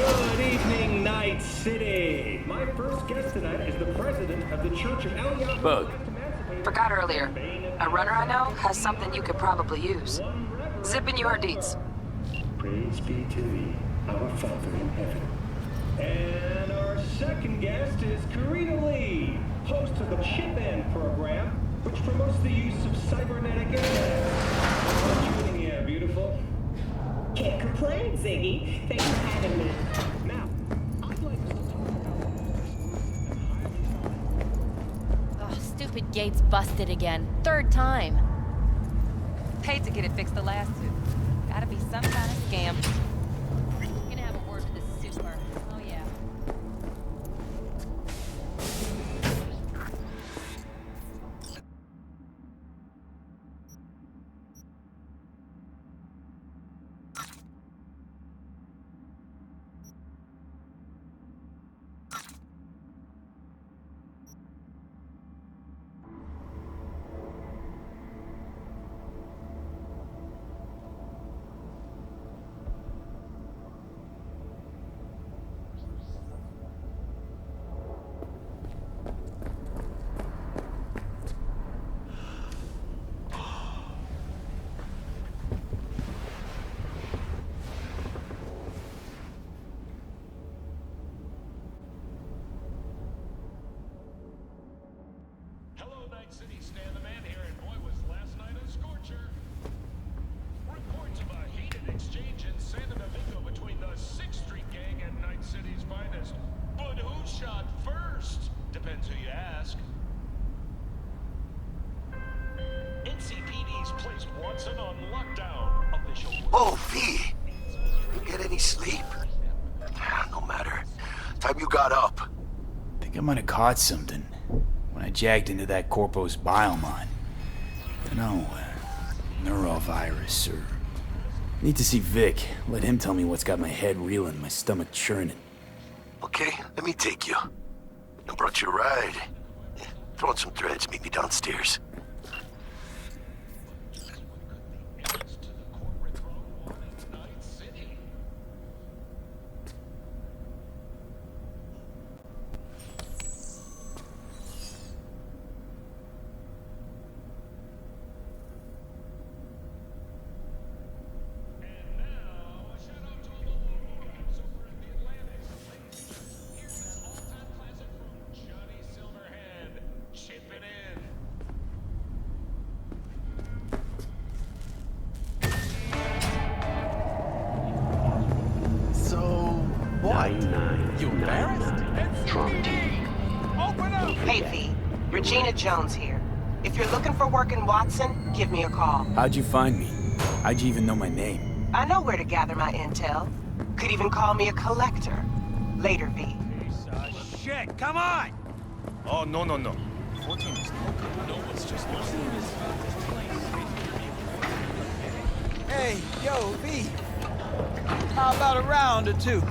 Good evening, Night City. My first guest tonight is the president of the Church of Eliyahu. Bug. Forgot earlier. A runner I know has something you could probably use. Zip in your deeds. Praise be to thee, our Father in heaven. And our second guest is Karina Lee, host of the Chip In program, which promotes the use of cybernetic internet. What you doing here, beautiful? Can't complain, Ziggy. Thanks for having me. Now, I'd like to Ugh, stupid gate's busted again. Third time. Paid to get it fixed the last two. Gotta be some kind of scam. Gonna have a word with this super. Oh yeah. Hello, Night City. Stan the Man here, and boy, was last night a scorcher. Reports of a heated exchange in Santa Domingo between the 6th Street Gang and Night City's finest. But who shot first? Depends who you ask. NCPD's placed Watson on lockdown. Official. Oh, V! You get any sleep? No matter. Time you got up. Think I might have caught something when I jagged into that Corpo's biomon. You know, neurovirus or... Need to see Vic. Let him tell me what's got my head reeling, my stomach churning. Okay, let me take you. I brought you a ride. Throw on some threads, meet me downstairs. You embarrassed? Open up! Hey, V. Regina Jones here. If you're looking for work in Watson, give me a call. How'd you find me? How'd you even know my name? I know where to gather my intel. Could even call me a collector. Later, V. Shit, come on! Oh, no. 14 is no good. No, it's just no. Hey, yo, V. How about a round or two?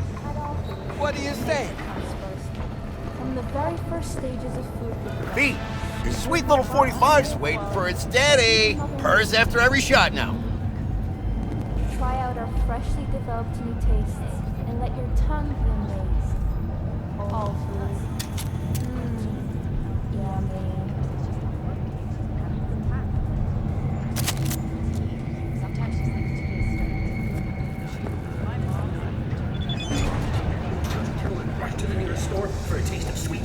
What do you say? From the very first stages of food. V, your sweet little 45's waiting for its daddy. Purrs after every shot now. Try out our freshly developed new tastes and let your tongue be amazed. All food. Yummy. Rush to the nearest store for a taste of sweet,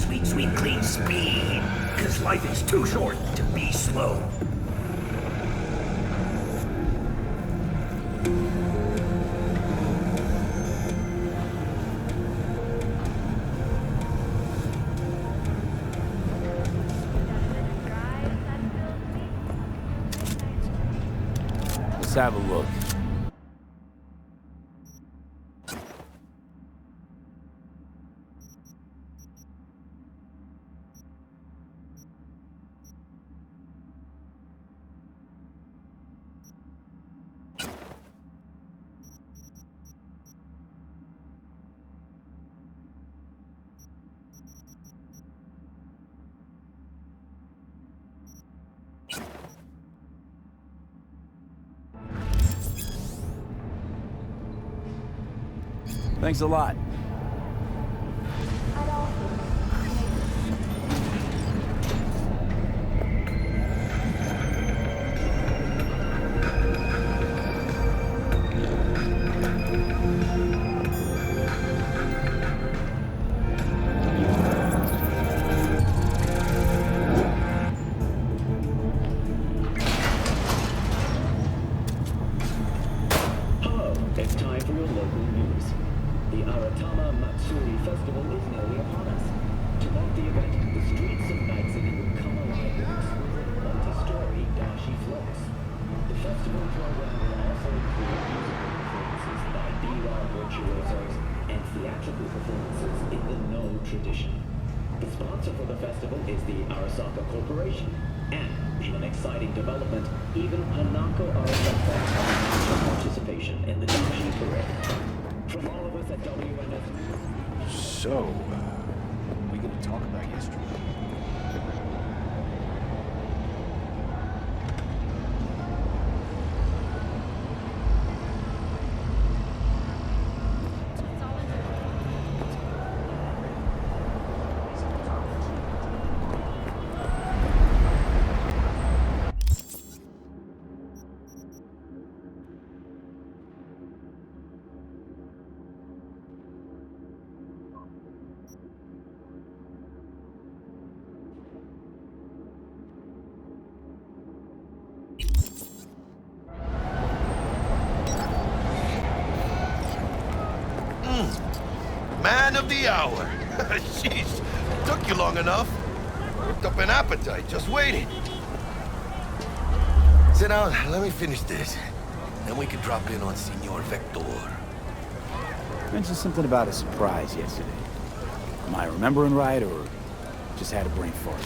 clean speed. Because life is too short to be slow. Let's have a look. Thanks a lot. local news. The Aratama Matsuri Festival is nearly upon us. To mark the event, the streets of Night City will come alive with exquisite multi-story dashi floats. The festival program will also include musical performances by B-Rock virtuosos and theatrical performances in the No tradition. The sponsor for the festival is the Arasaka Corporation, and in an exciting development, even Hanako Arasaka has participation in the dashi parade. From all of us at WNS. So, we gonna talk about yesterday? Man of the hour. Jeez, took you long enough. Worked up an appetite, just waiting. Sit down, let me finish this. Then we can drop in on Senor Vector. Mentioned something about a surprise yesterday. Am I remembering right, or just had a brain fart?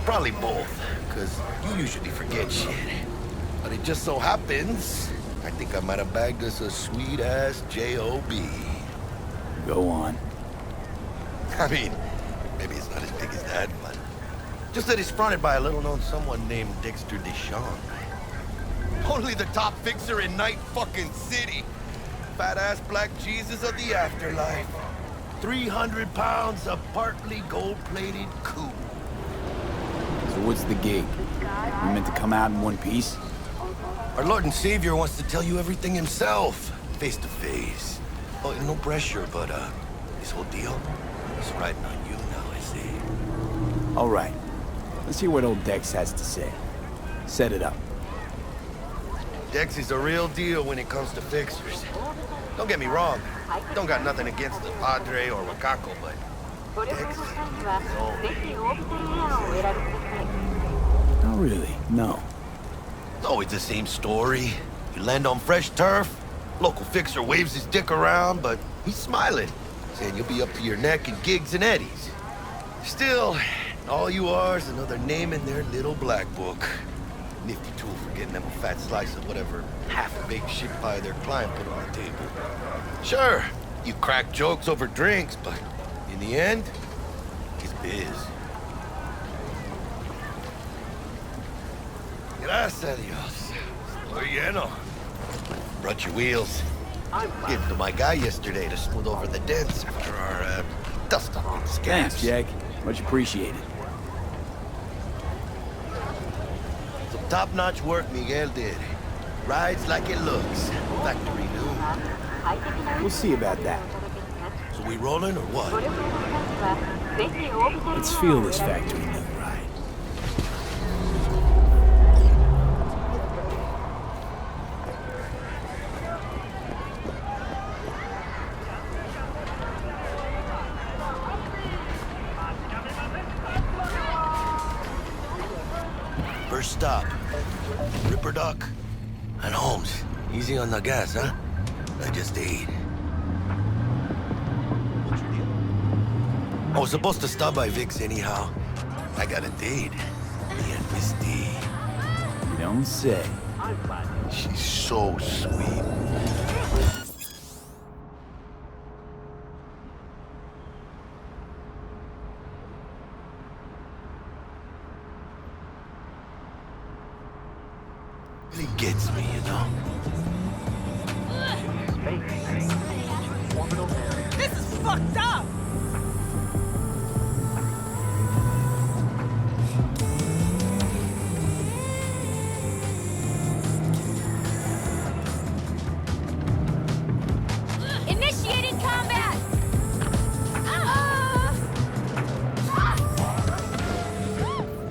Probably both, because you usually forget shit. But it just so happens, I think I might have bagged us a sweet-ass J.O.B. Go on. I mean, maybe it's not as big as that, but just that it's fronted by a little-known someone named Dexter Deschamps. Only the top fixer in Night fucking City. Fat-ass black Jesus of the afterlife. 300 pounds of partly gold-plated coup. So what's the gig? You meant to come out in one piece? Our Lord and Savior wants to tell you everything himself, face to face. Oh, no pressure, but this whole deal is riding on you now, I see. All right. Let's hear what old Dex has to say. Set it up. Dex is a real deal when it comes to fixers. Don't get me wrong. Don't got nothing against the Padre or Wakako, but Dex is all. Not really, no. It's always the same story. You land on fresh turf, local fixer waves his dick around, but he's smiling, saying you'll be up to your neck in gigs and eddies. Still, all you are is another name in their little black book. Nifty tool for getting them a fat slice of whatever half-baked shit pie their client put on the table. Sure, you crack jokes over drinks, but in the end, it's biz. Gracias a Dios. Estoy lleno. Brought your wheels. Gave them to my guy yesterday to smooth over the dents after our dust-up on the scabs. Thanks, Jack. Much appreciated. Some top-notch work Miguel did. Rides like it looks. Factory new. We'll see about that. So we rolling or what? Let's feel this factory new ride. First stop, Ripper Duck and Holmes. Easy on the gas, huh? I just ate. I was supposed to stop by Vic's anyhow. I got a date. Me and Misty. You don't say. She's so sweet. Really gets me, you know? This is fucked up! Initiating combat!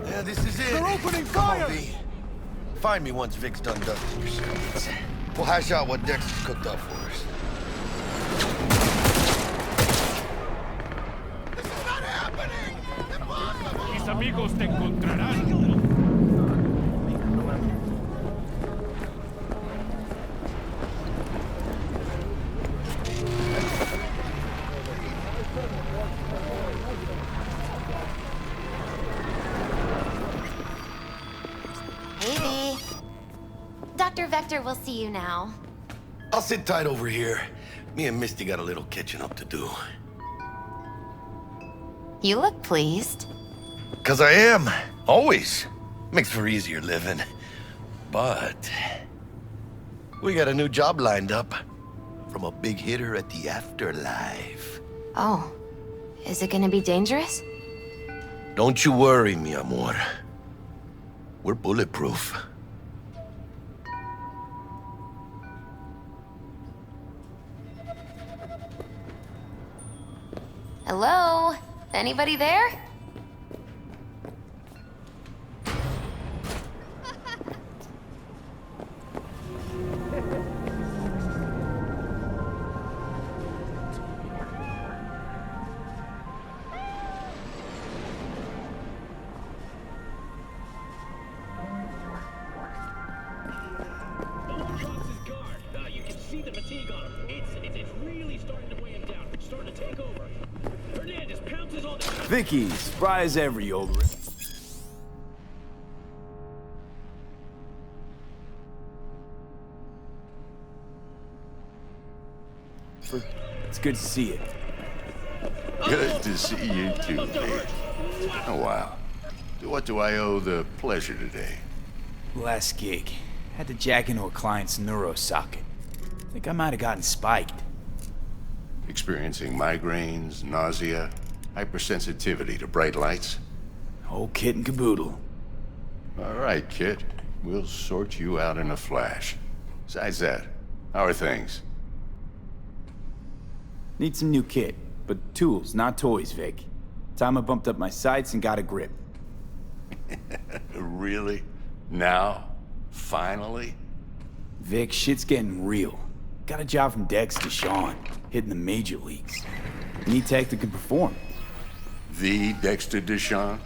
Yeah, this is it. They're opening Come on, fire! V. Find me once Vic's done dusting your servants. We'll hash out what Dex has cooked up for us. Vector will see you now. I'll sit tight over here. Me and Misty got a little catching up to do. You look pleased. 'Cause I am. Always. Makes for easier living. But we got a new job lined up from a big hitter at the afterlife. Oh, is it gonna be dangerous? Don't you worry, mi amor. We're bulletproof. Hello? Anybody there? You can see the fatigue on him. It's really starting to weigh him down. Starting to take over. Hernandez pounces on the... Vicky, spry as ever, you old... It's good to see you. Good to see you too, Vic. Oh, wow. What do I owe the pleasure today? Last gig. Had to jack into a client's neuro socket. Think I might have gotten spiked. Experiencing migraines, nausea, hypersensitivity to bright lights? Whole kit and caboodle. All right, kid. We'll sort you out in a flash. Besides that, how are things? Need some new kit, but tools, not toys, Vic. Time I bumped up my sights and got a grip. Really? Now? Finally? Vic, shit's getting real. Got a job from Dex to Sean, hitting the major leagues. Need tech that can perform. The Dexter Deshawn?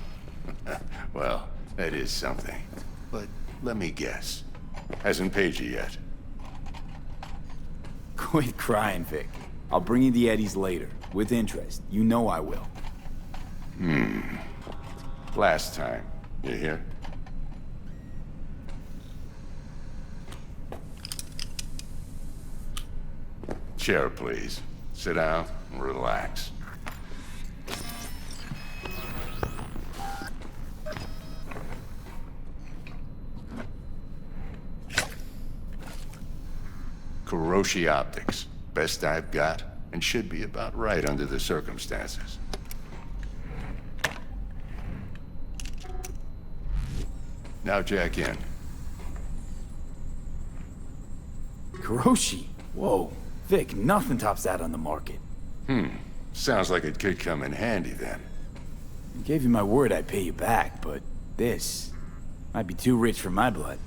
Well, that is something. But let me guess. Hasn't paid you yet. Quit crying, Vic. I'll bring you the eddies later, with interest. You know I will. Last time. You hear? Chair, please. Sit down and relax. Kuroshi Optics. Best I've got, and should be about right under the circumstances. Now jack in. Kuroshi? Whoa. Vic, nothing tops that on the market. Sounds like it could come in handy then. I gave you my word I'd pay you back, but this might be too rich for my blood.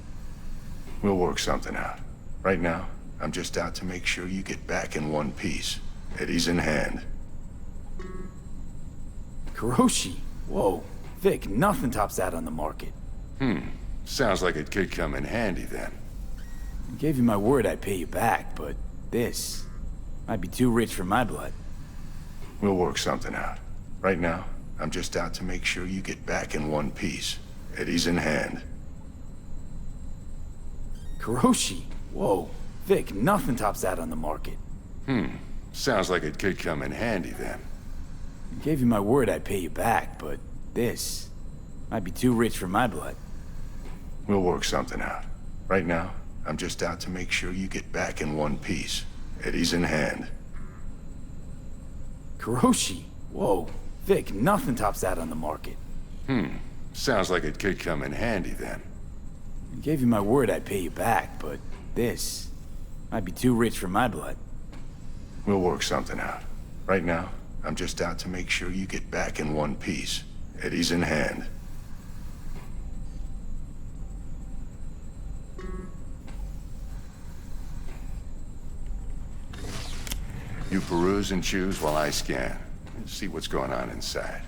We'll work something out. Right now, I'm just out to make sure you get back in one piece. Eddie's in hand. Kuroshi? Whoa. Vic, nothing tops that on the market. Sounds like it could come in handy then. I gave you my word I'd pay you back, but this might be too rich for my blood. We'll work something out. Right now, I'm just out to make sure you get back in one piece. Eddie's in hand. Kuroshi? Whoa. Vic, nothing tops that on the market. Sounds like it could come in handy then. I gave you my word I'd pay you back, but this might be too rich for my blood. We'll work something out. Right now, I'm just out to make sure you get back in one piece. Eddie's in hand. Kuroshi? Whoa. Vic, nothing tops that on the market. Sounds like it could come in handy then. I gave you my word I'd pay you back, but this might be too rich for my blood. We'll work something out. Right now, I'm just out to make sure you get back in one piece. Eddie's in hand. You peruse and choose while I scan. See what's going on inside.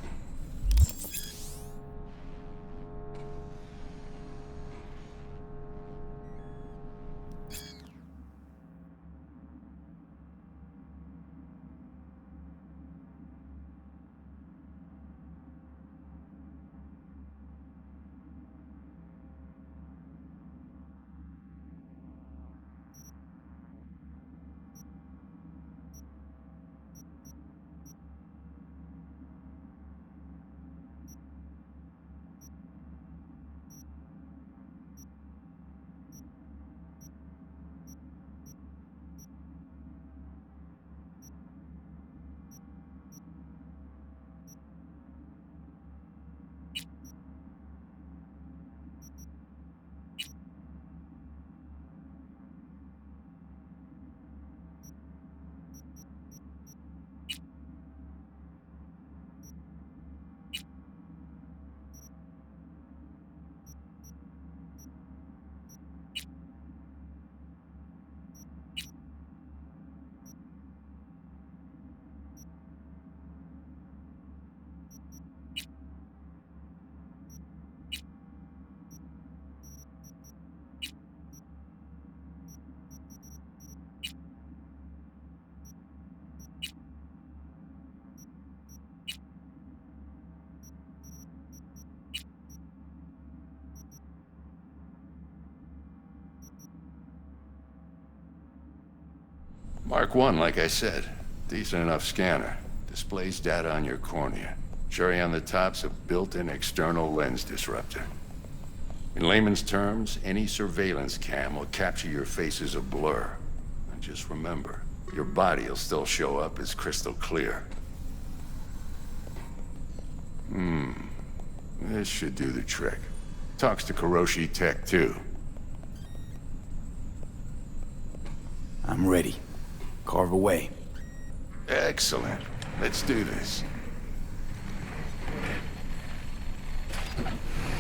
Mark 1, like I said. Decent enough scanner. Displays data on your cornea. Cherry on the top's a built-in external lens disruptor. In layman's terms, any surveillance cam will capture your face as a blur. And just remember, your body will still show up as crystal clear. This should do the trick. Talks to Kuroshi Tech, too. I'm ready. Carve away. Excellent. Let's do this.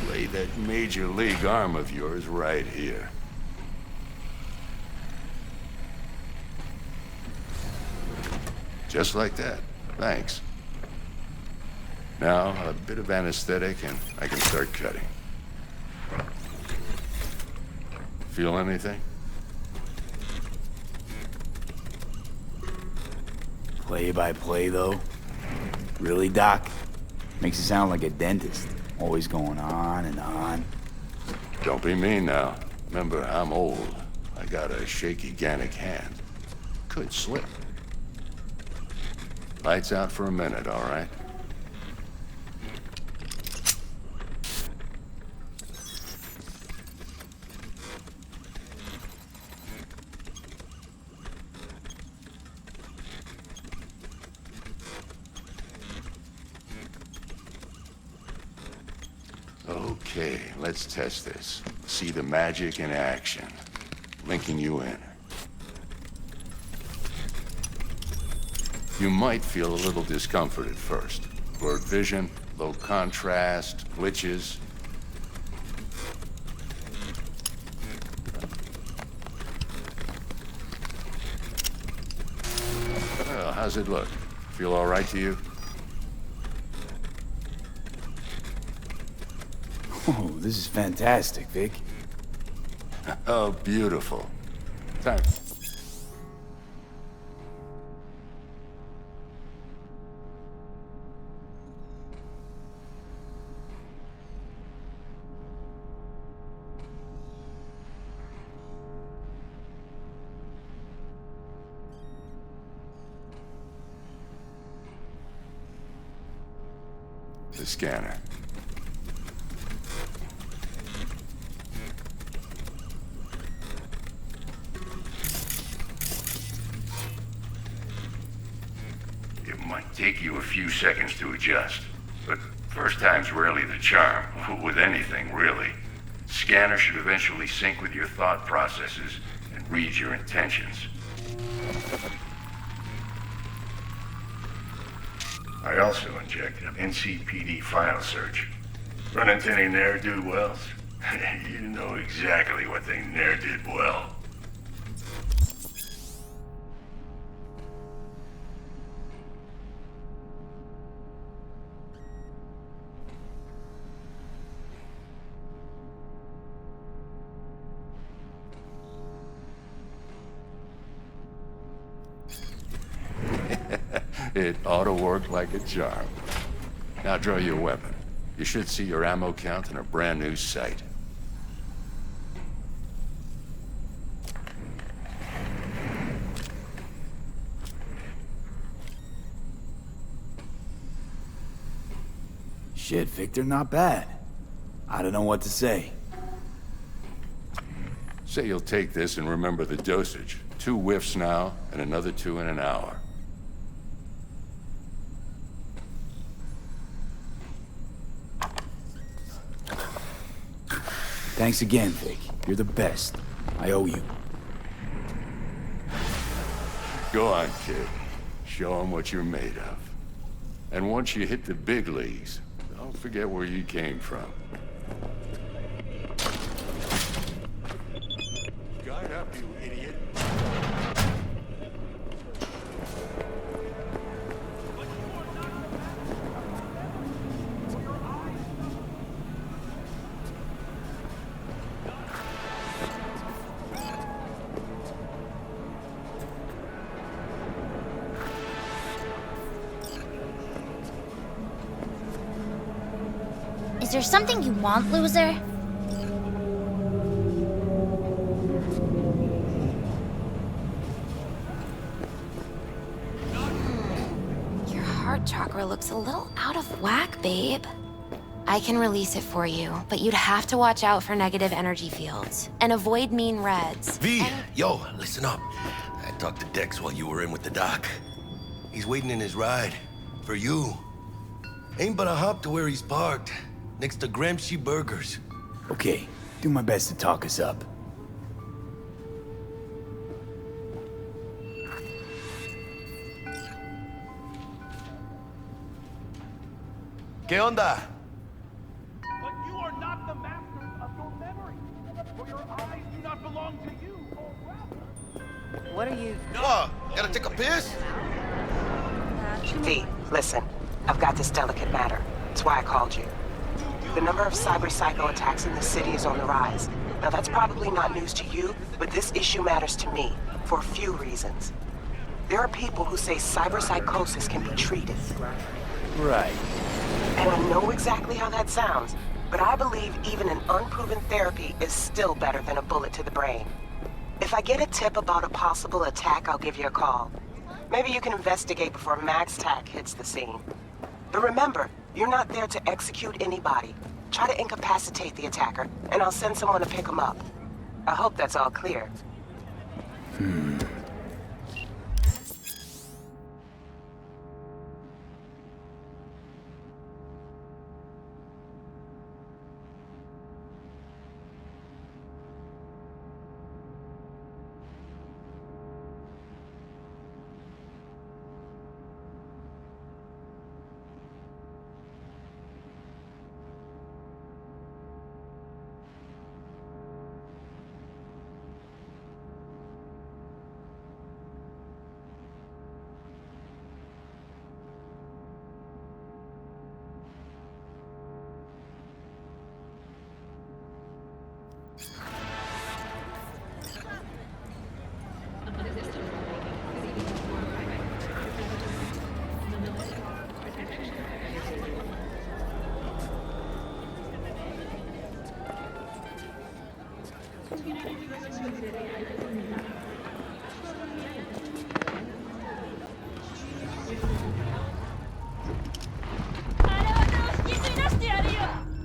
Lay that major league arm of yours right here. Just like that. Thanks. Now, a bit of anesthetic and I can start cutting. Feel anything? Play by play, though? Really, Doc? Makes you sound like a dentist. Always going on and on. Don't be mean now. Remember, I'm old. I got a shaky Gannic hand. Could slip. Lights out for a minute, all right? Okay, let's test this. See the magic in action. Linking you in. You might feel a little discomfort at first. Blurred vision, low contrast, glitches. Well, how's it look? Feel all right to you? Oh, this is fantastic, Vic. Oh, beautiful. Time. The scanner. Take you a few seconds to adjust. But first time's rarely the charm, with anything, really. Scanner should eventually sync with your thought processes and read your intentions. I also inject an NCPD file search. Run into any ne'er-do-wells? You know exactly what they ne'er did well. It ought to work like a charm. Now draw your weapon. You should see your ammo count in a brand new sight. Shit, Victor, not bad. I don't know what to say. Say you'll take this and remember the dosage. 2 whiffs now, and another 2 in an hour. Thanks again, Vic. You're the best. I owe you. Go on, kid. Show them what you're made of. And once you hit the big leagues, don't forget where you came from. Guard up, you idiot. Is there something you want, loser? heart chakra looks a little out of whack, babe. I can release it for you, but you'd have to watch out for negative energy fields and avoid mean reds. V, yo, listen up. I talked to Dex while you were in with the doc. He's waiting in his ride. For you. Ain't but a hop to where he's parked. Next to Gramsci Burgers. Okay, do my best to talk us up. ¿Qué onda? But you are not the masters of your memory. For your eyes do not belong to you, or rather... What are you... What? Gotta take a piss? V, listen. I've got this delicate matter. That's why I called you. The number of cyber-psycho attacks in the city is on the rise. Now, that's probably not news to you, but this issue matters to me for a few reasons. There are people who say cyberpsychosis can be treated. Right. And I know exactly how that sounds, but I believe even an unproven therapy is still better than a bullet to the brain. If I get a tip about a possible attack, I'll give you a call. Maybe you can investigate before MaxTac hits the scene. But remember, you're not there to execute anybody. Try to incapacitate the attacker, and I'll send someone to pick him up. I hope that's all clear.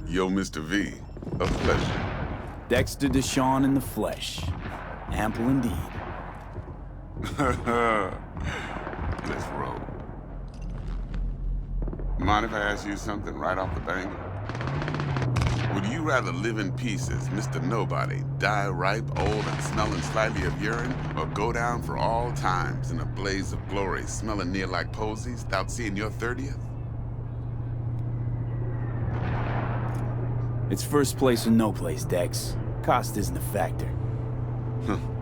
Yo, Mr. V, a pleasure. Dexter Deshawn in the flesh. Ample indeed. Let's roll. Mind if I ask you something right off the bang? Would you rather live in pieces, Mr. Nobody, die ripe, old, and smelling slightly of urine, or go down for all times in a blaze of glory, smelling near like posies, without seeing your 30th? It's first place or no place, Dex. Cost isn't a factor.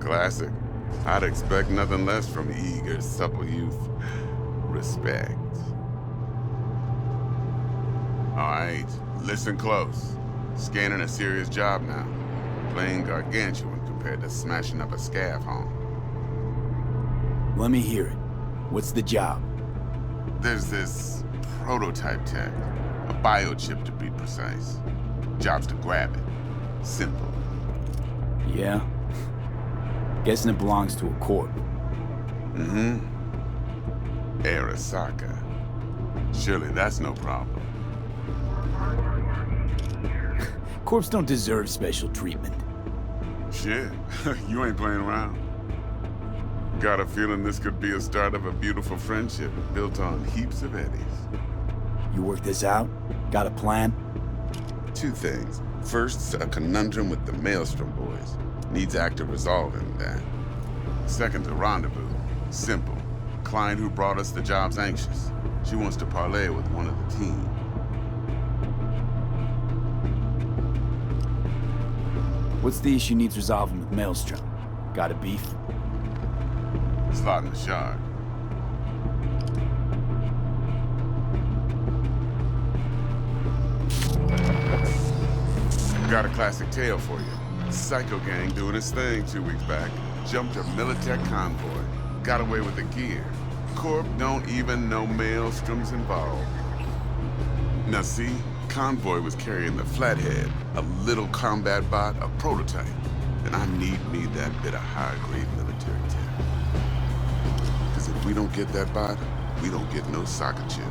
Classic. I'd expect nothing less from eager, supple youth. Respect. All right, listen close. Scanning a serious job now. Playing gargantuan compared to smashing up a scav home. Let me hear it. What's the job? There's this prototype tech. A biochip to be precise. Job's to grab it. Simple. Yeah? Guessing it belongs to a corp. Mm-hmm. Arasaka. Surely that's no problem. Corps don't deserve special treatment. Shit, you ain't playing around. Got a feeling this could be a start of a beautiful friendship built on heaps of eddies. You work this out? Got a plan? Two things. First, a conundrum with the Maelstrom boys. Needs active resolving that. Second, a rendezvous. Simple. Client who brought us the job's anxious. She wants to parlay with one of the team. What's the issue needs resolving with Maelstrom? Got a beef? Slot in the shard. Got a classic tale for you. Psycho gang doing its thing 2 weeks back. Jumped a Militech convoy. Got away with the gear. Corp don't even know Maelstrom's involved. Now see, convoy was carrying the Flathead, a little combat bot, a prototype. And I need me that bit of high-grade military tech. Because if we don't get that bot, We don't get no soccer chip,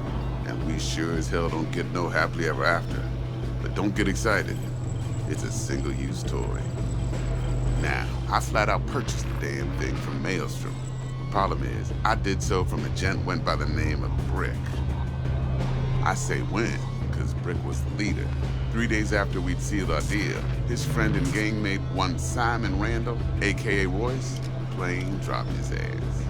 and we sure as hell don't get no happily ever after. But don't get excited. It's a single-use toy. Now, I flat out purchased the damn thing from Maelstrom. Problem is, I did so from a gent went by the name of Brick. I say when, because Brick was the leader. 3 days after we'd sealed our deal, his friend and gangmate, one Simon Randall, aka Royce, plain dropped his ass.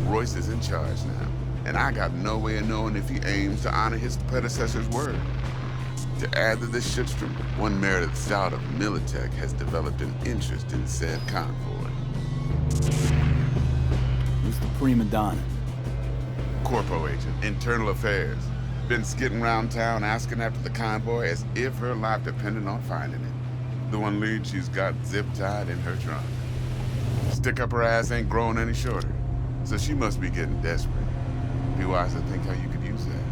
Royce is in charge now, and I got no way of knowing if he aims to honor his predecessor's word. To add to this shitstorm, one Meredith Stout of Militech has developed an interest in said convoy. Who's the prima donna? Corpo agent, internal affairs. Been skidding around town asking after the convoy as if her life depended on finding it. The one lead she's got zip-tied in her trunk. Stick up her ass ain't growing any shorter, so she must be getting desperate. Be wise to think how you could use that.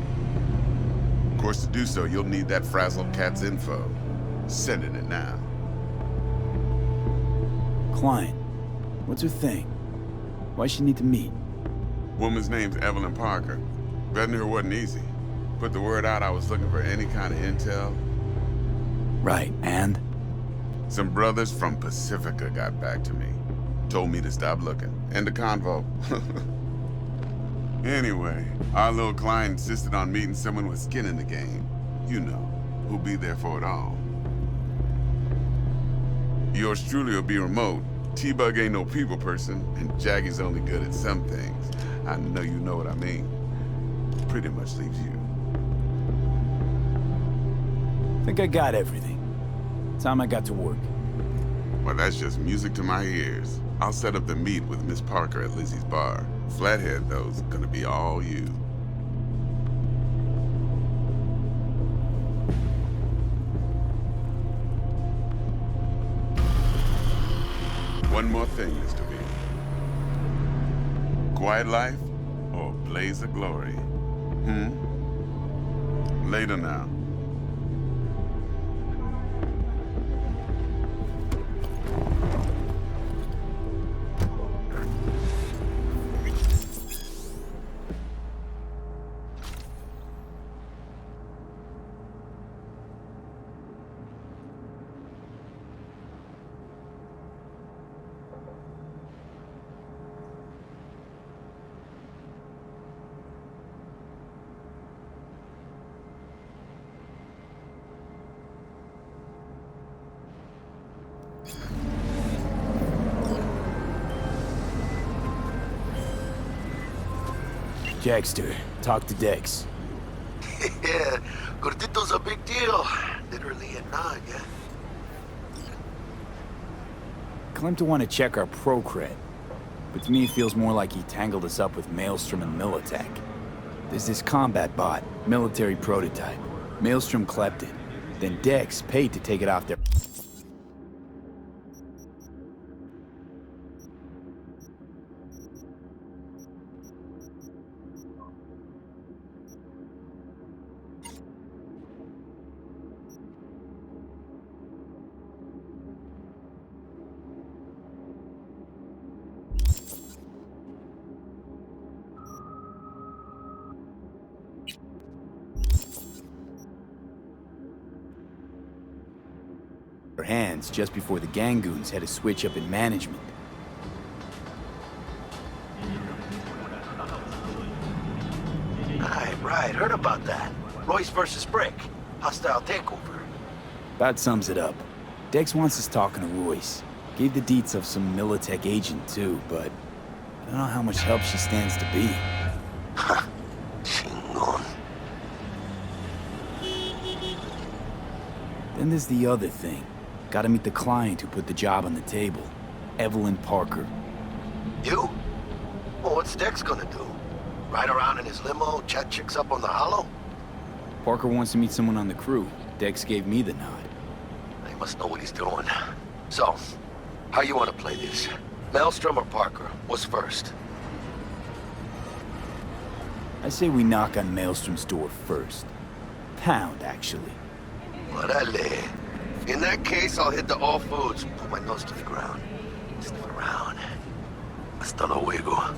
Of course, to do so, you'll need that frazzled cat's info. Sending it now. Client. What's her thing? Why she need to meet? Woman's name's Evelyn Parker. Vetting her wasn't easy. Put the word out I was looking for any kind of intel. Right, and? Some brothers from Pacifica got back to me. Told me to stop looking. End of convo. Anyway, our little client insisted on meeting someone with skin in the game. You know, who'll be there for it all. Yours truly will be remote. T-Bug ain't no people person, and Jaggy's only good at some things. I know you know what I mean. Pretty much leaves you. Think I got everything. Time I got to work. Well, that's just music to my ears. I'll set up the meet with Miss Parker at Lizzie's bar. Flathead, though's gonna be all you. One more thing, Mr. B. Quiet life or blaze of glory? Later now. Jagster, talk to Dex. Yeah, Gordito's a big deal. Literally a nod, yeah? Claimed to want to check our pro cred, but to me it feels more like he tangled us up with Maelstrom and Militech. There's this combat bot, military prototype. Maelstrom clept it. Then Dex paid to take it off their... hands just before the Gangoons had a switch up in management. Right, heard about that. Royce versus Brick. Hostile takeover. About sums it up. Dex wants us talking to Royce. Gave the deets of some Militech agent too, but I don't know how much help she stands to be. Ha! Chingon. Then there's the other thing. Gotta meet the client who put the job on the table. Evelyn Parker. You? Well, what's Dex gonna do? Ride around in his limo, chat chicks up on the hollow? Parker wants to meet someone on the crew. Dex gave me the nod. He must know what he's doing. So, how you want to play this? Maelstrom or Parker? What's first? I say we knock on Maelstrom's door first. Pound, actually. Orale. In that case, I'll hit the all foods, put my nose to the ground. Sniff around. Hasta luego.